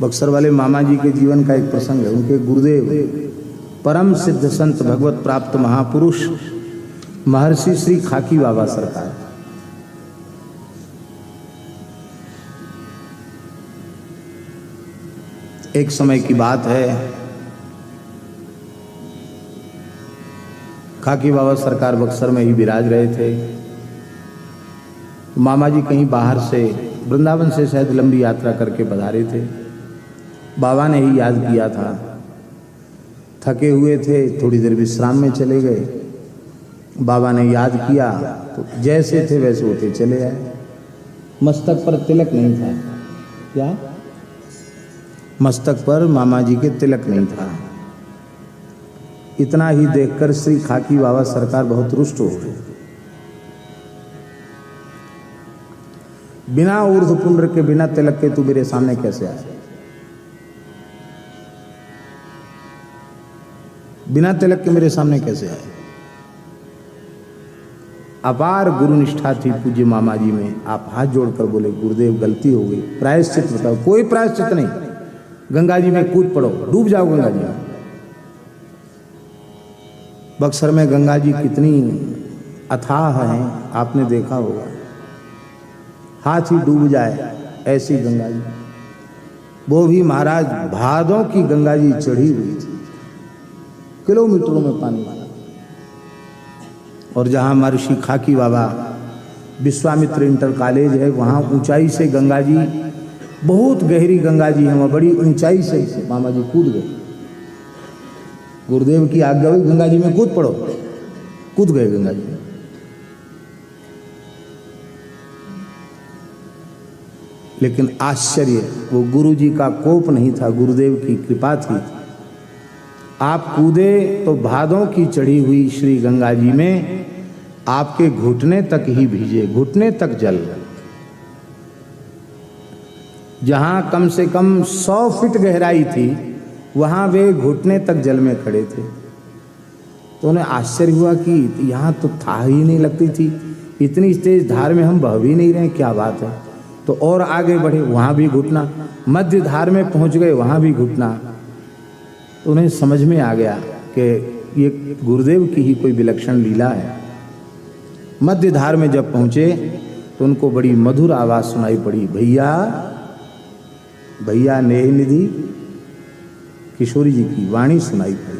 बक्सर वाले मामा जी के जीवन का एक प्रसंग है। उनके गुरुदेव परम सिद्ध संत भगवत प्राप्त महापुरुष महर्षि श्री खाकी बाबा सरकार, एक समय की बात है, खाकी बाबा सरकार बक्सर में ही विराज रहे थे। मामा जी कहीं बाहर से वृंदावन से शायद लंबी यात्रा करके पधारे थे। बाबा ने ही याद किया था, थके हुए थे, थोड़ी देर विश्राम में चले गए। बाबा ने याद किया तो जैसे थे वैसे होते चले आए। मस्तक पर तिलक नहीं था। क्या? मस्तक पर मामा जी के तिलक नहीं था। इतना ही देखकर श्री खाकी बाबा सरकार बहुत रुष्ट हो गए। बिना ऊर्ध्व पुंड्र के, बिना तिलक के तू मेरे सामने कैसे आया? बिना तिलक के मेरे सामने कैसे आए? अपार गुरु निष्ठा थी पूज्य मामा जी में। आप हाथ जोड़कर बोले, गुरुदेव गलती हो गई, प्रायश्चित बताओ। कोई प्रायश्चित नहीं, गंगा जी में कूद पड़ो, डूब जाओ गंगा जी में। बक्सर में गंगा जी कितनी अथाह हैं, आपने देखा होगा। हाथ ही डूब जाए ऐसी गंगा जी। वो भी महाराज भादों की गंगा जी चढ़ी हुई थी, किलोमीटरों में पानी वाला। और जहां महर्षि खाकी बाबा विश्वामित्र इंटर कॉलेज है, वहां ऊंचाई से गंगा जी, बहुत गहरी गंगा जी है, वहां बड़ी ऊंचाई से मामा जी कूद गए। गुरुदेव की आज्ञा हुई, गंगा जी में कूद पड़ो, कूद गए गंगा जी में। लेकिन आश्चर्य, वो गुरु जी का कोप नहीं था, गुरुदेव की कृपा थी। आप कूदे तो भादों की चढ़ी हुई श्री गंगा जी में आपके घुटने तक ही भीजे, घुटने तक जल। जहां कम से कम 100 फीट गहराई थी, वहां वे घुटने तक जल में खड़े थे। तो उन्हें आश्चर्य हुआ कि यहाँ तो था ही नहीं लगती थी, इतनी तेज धार में हम बह भी नहीं रहे, क्या बात है। तो और आगे बढ़े, वहां भी घुटना, मध्य धार में पहुंच गए, वहां भी घुटना। तो उन्हें समझ में आ गया कि ये गुरुदेव की ही कोई विलक्षण लीला है। मध्य धार में जब पहुंचे तो उनको बड़ी मधुर आवाज सुनाई पड़ी, भैया भैया नेह निधि किशोरी जी की वाणी सुनाई पड़ी।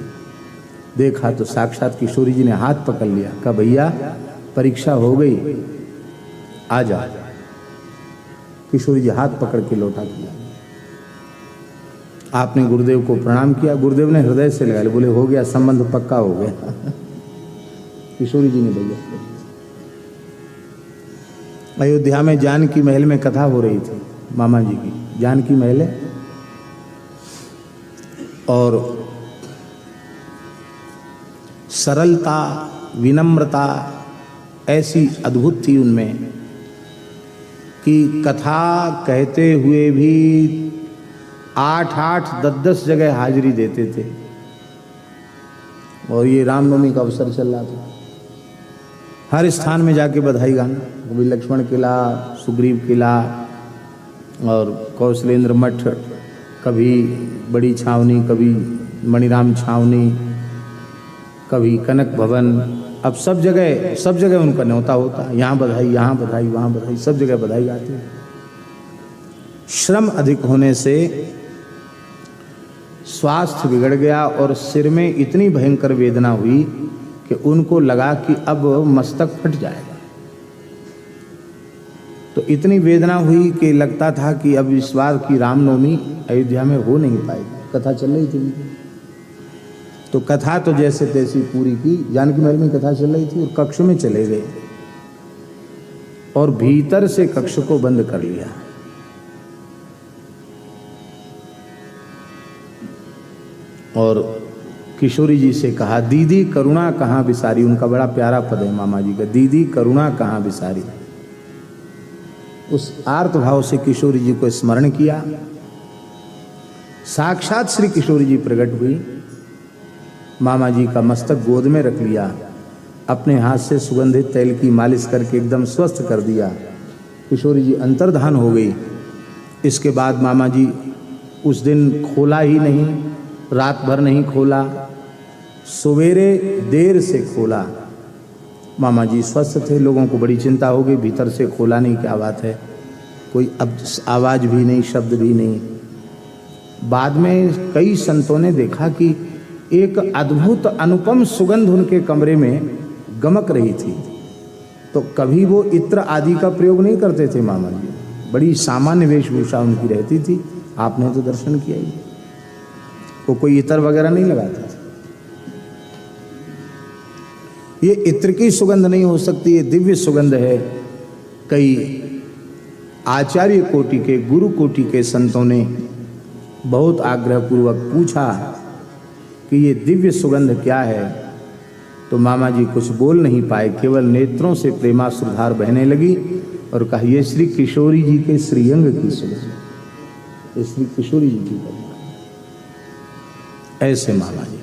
देखा तो साक्षात किशोरी जी ने हाथ पकड़ लिया, कहा भैया परीक्षा हो गई, आ जा। किशोरी जी हाथ पकड़ के लौटा किया। आपने गुरुदेव को प्रणाम किया, गुरुदेव ने हृदय से लगाया, बोले हो गया, संबंध पक्का हो गया। किशोरी जी ने भैया। अयोध्या में जानकी महल में कथा हो रही थी मामा जी की, जानकी महल है, और सरलता विनम्रता ऐसी अद्भुत थी उनमें कि कथा कहते हुए भी 8-8, 10-10 जगह हाजिरी देते थे। और ये रामनवमी का अवसर चल रहा था, हर स्थान में जाके बधाई गाना, कभी लक्ष्मण किला, सुग्रीव किला और कौशलेंद्र मठ, कभी बड़ी छावनी, कभी मणिराम छावनी, कभी कनक भवन। अब सब जगह उनका न्योता होता, यहाँ बधाई, यहाँ बधाई, वहाँ बधाई, सब जगह बधाई गाते हैं। श्रम अधिक होने से स्वास्थ्य बिगड़ गया और सिर में इतनी भयंकर वेदना हुई कि उनको लगा कि अब मस्तक फट जाएगा। तो इतनी वेदना हुई कि लगता था कि अब इस बार की रामनवमी अयोध्या में हो नहीं पाएगी। कथा चल रही थी, तो कथा तो जैसे तैसी पूरी की, जानकी महल में कथा चल रही थी, और कक्ष में चले गए और भीतर से कक्ष को बंद कर लिया। और किशोरी जी से कहा, दीदी करुणा कहाँ बिसारी। उनका बड़ा प्यारा पद है मामा जी का, दीदी करुणा कहाँ बिसारी। उस आर्त भाव से किशोरी जी को स्मरण किया। साक्षात श्री किशोरी जी प्रकट हुई, मामा जी का मस्तक गोद में रख लिया, अपने हाथ से सुगंधित तेल की मालिश करके एकदम स्वस्थ कर दिया। किशोरी जी अंतर्धान हो गई। इसके बाद मामा जी उस दिन खोला ही नहीं, रात भर नहीं खोला, सवेरे देर से खोला। मामा जी स्वस्थ थे, लोगों को बड़ी चिंता हो गई, भीतर से खोला नहीं, क्या बात है, कोई अब आवाज़ भी नहीं, शब्द भी नहीं। बाद में कई संतों ने देखा कि एक अद्भुत अनुपम सुगंध उनके कमरे में गमक रही थी। तो कभी वो इत्र आदि का प्रयोग नहीं करते थे मामा जी, बड़ी सामान्य वेशभूषा उनकी रहती थी। आपने तो दर्शन किया ही, वो कोई इत्र वगैरह नहीं लगाते थे। ये इत्र की सुगंध नहीं हो सकती, ये दिव्य सुगंध है। कई आचार्य कोटि के, गुरु कोटि के संतों ने बहुत आग्रह पूर्वक पूछा कि ये दिव्य सुगंध क्या है, तो मामा जी कुछ बोल नहीं पाए, केवल नेत्रों से प्रेमाश्रुधार बहने लगी और कहा, ये श्री किशोरी जी के श्रीअंग की सुगंध, ये श्री किशोरी जी की सुगंध। ऐसे मामा जी